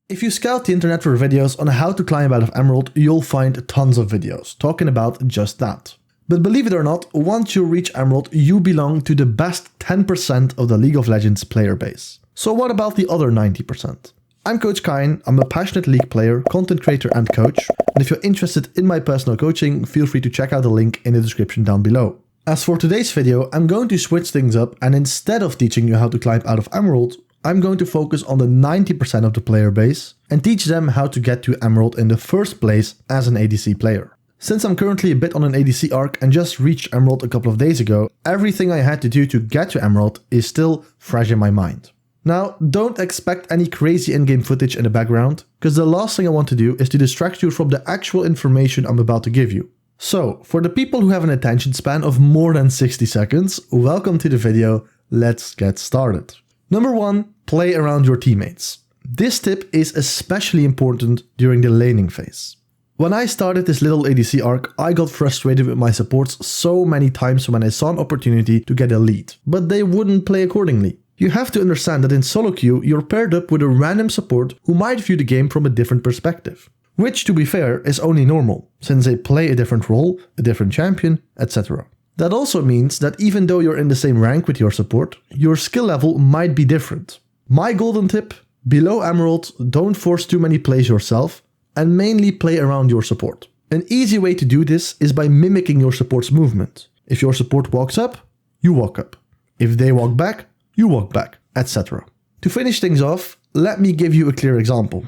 If you scout the internet for videos on how to climb out of Emerald, you'll find tons of videos talking about just that. But believe it or not, once you reach Emerald, you belong to the best 10% of the League of Legends player base. So what about the other 90%? I'm Coach Kine, I'm a passionate League player, content creator and coach, and if you're interested in my personal coaching, feel free to check out the link in the description down below. As for today's video, I'm going to switch things up, and instead of teaching you how to climb out of Emerald, I'm going to focus on the 90% of the player base and teach them how to get to Emerald in the first place as an ADC player. Since I'm currently a bit on an ADC arc and just reached Emerald a couple of days ago, everything I had to do to get to Emerald is still fresh in my mind. Now, don't expect any crazy in-game footage in the background, because the last thing I want to do is to distract you from the actual information I'm about to give you. So, for the people who have an attention span of more than 60 seconds, welcome to the video, let's get started. Number 1, play around your teammates. This tip is especially important during the laning phase. When I started this little ADC arc, I got frustrated with my supports so many times when I saw an opportunity to get a lead, but they wouldn't play accordingly. You have to understand that in solo queue, you're paired up with a random support who might view the game from a different perspective. Which, to be fair, is only normal, since they play a different role, a different champion, etc. That also means that even though you're in the same rank with your support, your skill level might be different. My golden tip: below Emerald, don't force too many plays yourself, and mainly play around your support. An easy way to do this is by mimicking your support's movement. If your support walks up, you walk up. If they walk back, you walk back, etc. To finish things off, let me give you a clear example.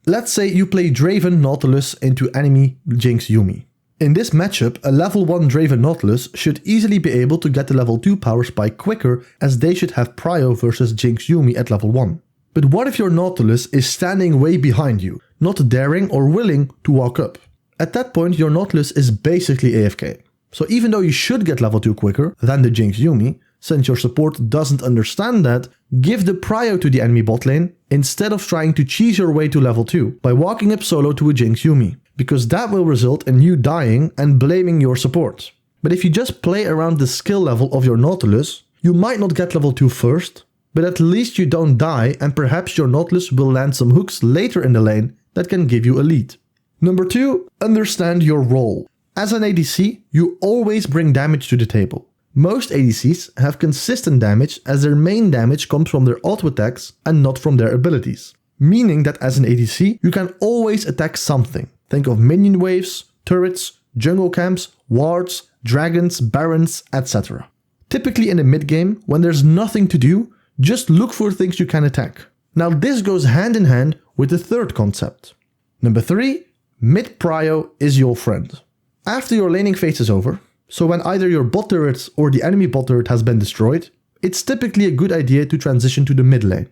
Let's say you play Draven Nautilus into enemy Jinx Yuumi. In this matchup, a level 1 Draven Nautilus should easily be able to get the level 2 power spike quicker, as they should have prio versus Jinx Yuumi at level 1. But what if your Nautilus is standing way behind you, not daring or willing to walk up? At that point, your Nautilus is basically AFK. So even though you should get level 2 quicker than the Jinx Yuumi, since your support doesn't understand that, give the prio to the enemy bot lane instead of trying to cheese your way to level 2 by walking up solo to a Jinx Yuumi, because that will result in you dying and blaming your support. But if you just play around the skill level of your Nautilus, you might not get level 2 first, but at least you don't die, and perhaps your Nautilus will land some hooks later in the lane that can give you a lead. Number 2, understand your role. As an ADC, you always bring damage to the table. Most ADCs have consistent damage, as their main damage comes from their auto attacks and not from their abilities. Meaning that as an ADC, you can always attack something. Think of minion waves, turrets, jungle camps, wards, dragons, barons, etc. Typically in the mid game, when there's nothing to do, just look for things you can attack. Now this goes hand in hand with the third concept. Number 3, mid prio is your friend. After your laning phase is over, so when either your bot turret or the enemy bot turret has been destroyed, it's typically a good idea to transition to the mid lane.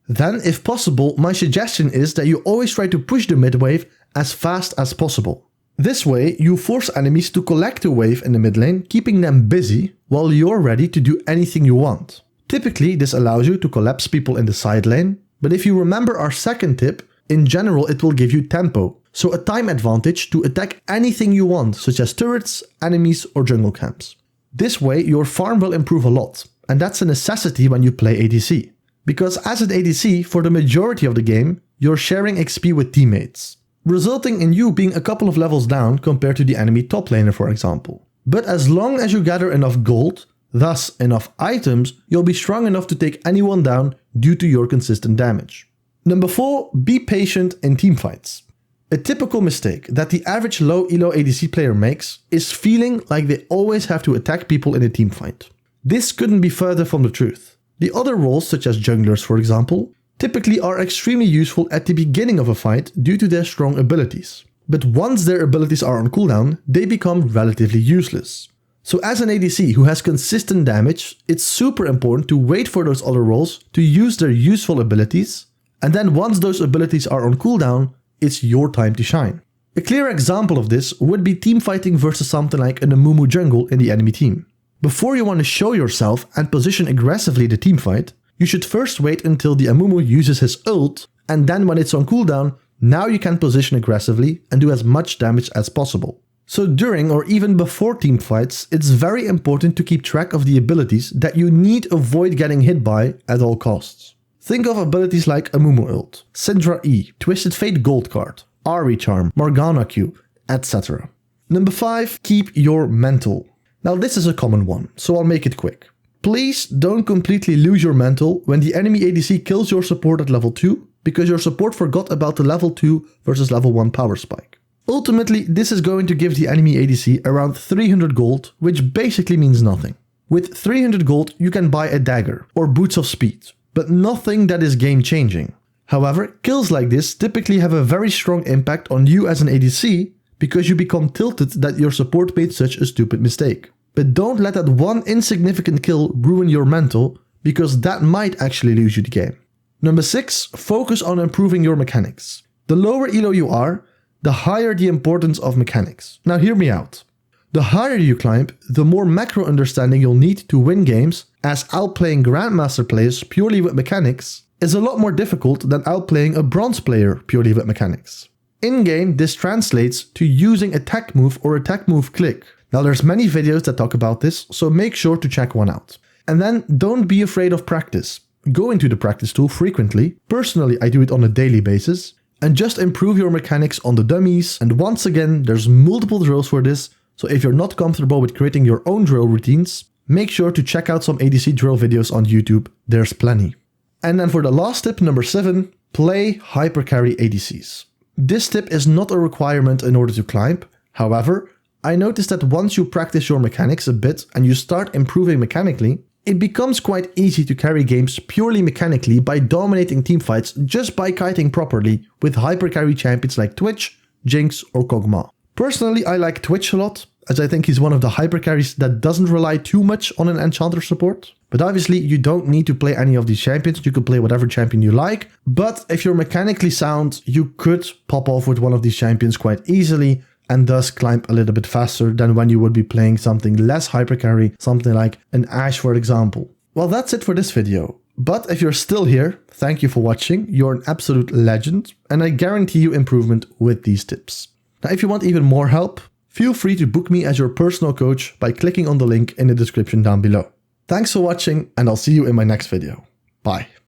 Then, if possible, my suggestion is that you always try to push the mid wave as fast as possible. This way, you force enemies to collect a wave in the mid lane, keeping them busy while you're ready to do anything you want. Typically, this allows you to collapse people in the side lane, but if you remember our second tip, in general it will give you tempo, so a time advantage to attack anything you want, such as turrets, enemies or jungle camps. This way, your farm will improve a lot, and that's a necessity when you play ADC. Because as an ADC, for the majority of the game, you're sharing XP with teammates, resulting in you being a couple of levels down compared to the enemy top laner, for example. But as long as you gather enough gold, thus enough items, you'll be strong enough to take anyone down due to your consistent damage. Number 4, be patient in teamfights. A typical mistake that the average low elo ADC player makes is feeling like they always have to attack people in a teamfight. This couldn't be further from the truth. The other roles, such as junglers for example, typically are extremely useful at the beginning of a fight due to their strong abilities. But once their abilities are on cooldown, they become relatively useless. So as an ADC who has consistent damage, it's super important to wait for those other roles to use their useful abilities, and then once those abilities are on cooldown, it's your time to shine. A clear example of this would be teamfighting versus something like an Amumu jungle in the enemy team. Before you want to show yourself and position aggressively the teamfight, you should first wait until the Amumu uses his ult, and then when it's on cooldown, now you can position aggressively and do as much damage as possible. So during or even before teamfights, it's very important to keep track of the abilities that you need to avoid getting hit by at all costs. Think of abilities like Amumu ult, Syndra E, Twisted Fate gold card, Ahri charm, Morgana Q, etc. Number 5, keep your mental. Now this is a common one, so I'll make it quick. Please don't completely lose your mental when the enemy ADC kills your support at level 2 because your support forgot about the level 2 versus level 1 power spike. Ultimately, this is going to give the enemy ADC around 300 gold, which basically means nothing. With 300 gold, you can buy a dagger or boots of speed, but nothing that is game changing. However, kills like this typically have a very strong impact on you as an ADC because you become tilted that your support made such a stupid mistake. But don't let that one insignificant kill ruin your mental, because that might actually lose you the game. Number 6, focus on improving your mechanics. The lower elo you are, the higher the importance of mechanics. Now hear me out. The higher you climb, the more macro understanding you'll need to win games, as outplaying Grandmaster players purely with mechanics is a lot more difficult than outplaying a bronze player purely with mechanics. In-game, this translates to using attack move or attack move click. Now there's many videos that talk about this, so make sure to check one out. And then don't be afraid of practice. Go into the practice tool frequently. Personally, I do it on a daily basis. And just improve your mechanics on the dummies. And once again, there's multiple drills for this. So if you're not comfortable with creating your own drill routines, make sure to check out some ADC drill videos on YouTube. There's plenty. And then for the last tip, number 7, play hypercarry ADCs. This tip is not a requirement in order to climb. However, I noticed that once you practice your mechanics a bit and you start improving mechanically, it becomes quite easy to carry games purely mechanically by dominating teamfights just by kiting properly with hypercarry champions like Twitch, Jinx or Kog'Maw. Personally, I like Twitch a lot, as I think he's one of the hypercarries that doesn't rely too much on an enchanter support. But obviously you don't need to play any of these champions, you can play whatever champion you like. But if you're mechanically sound, you could pop off with one of these champions quite easily, and thus climb a little bit faster than when you would be playing something less hypercarry, something like an Ashe for example. Well, that's it for this video. But if you're still here, thank you for watching, you're an absolute legend, and I guarantee you improvement with these tips. Now if you want even more help, feel free to book me as your personal coach by clicking on the link in the description down below. Thanks for watching, and I'll see you in my next video. Bye.